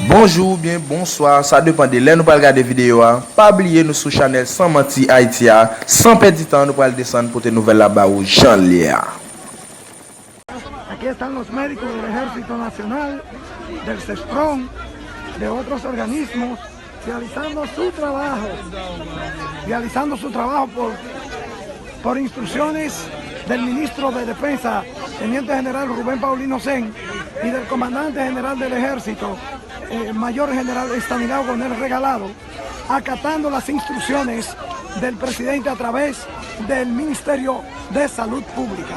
Bonjour, bien bonsoir, ça dépend de là nous pas regarder vidéo. Pas oublier nous sur channel Sans Menti Haïti. Sans perdre temps, nous allons descendre pour tes nouvelles là-bas où Jean Léa. Aquí están los médicos del Ejército Nacional, del CESPRON, de otros organismos, realizando su trabajo por instrucciones del ministro de Defensa, Teniente General Rubén Paulino Sen, y del Comandante General del Ejército, Mayor General Estanislao Gonel Regalado, acatando las instrucciones del presidente a través del Ministerio de Salud Pública.